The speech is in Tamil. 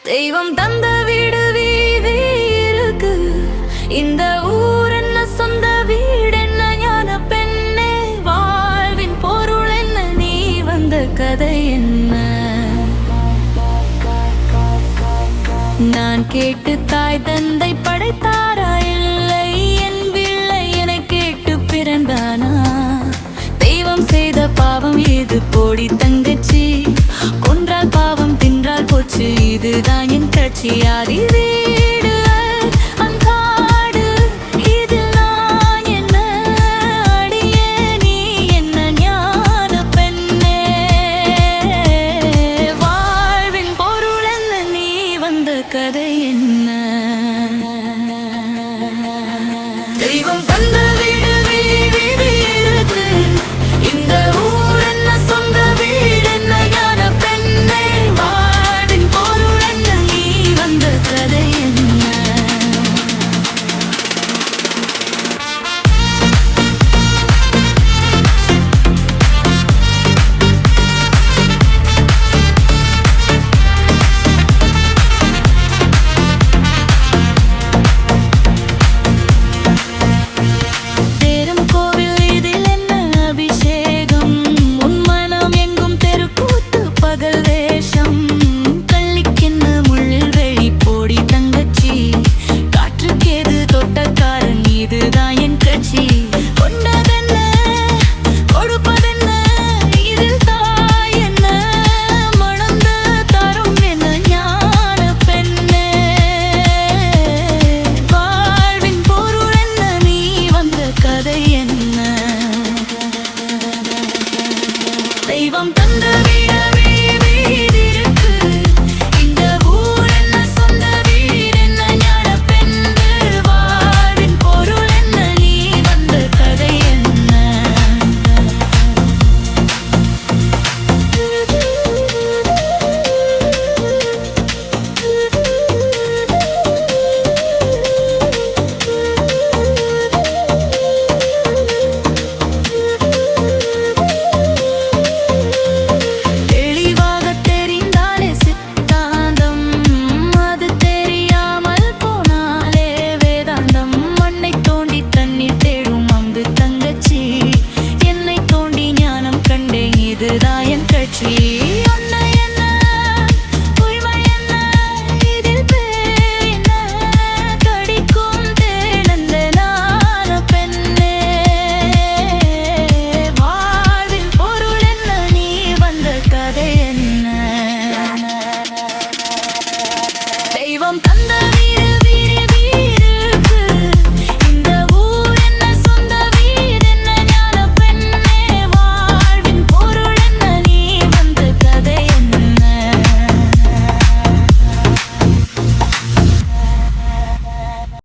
தெய்வம் தந்த வீடு வீதி இருக்கு, இந்த ஊர் என்ன சொந்த வீடு என்ன ஞான பெண்ணே, வாழ்வின் பொருள் என்ன நீ வந்த கதை என்ன. நான் கேட்டு தாய் தந்தை படைத்தாரா இல்லை, என் பிள்ளை என கேட்டு பிறந்தானா. தெய்வம் செய்த பாவம் இது போடி தங்கச்சி, கொன்றால் பாவம் தின்றால் போச்சு இதுதான் என் கட்சி. ஆதி வீடு அங்காடு இதில் நான் என்ன, அடியே நீ என்ன ஞான பெண்ணே, வாழ்வின் பொருள் என்ன நீ வந்த கதை என்ன.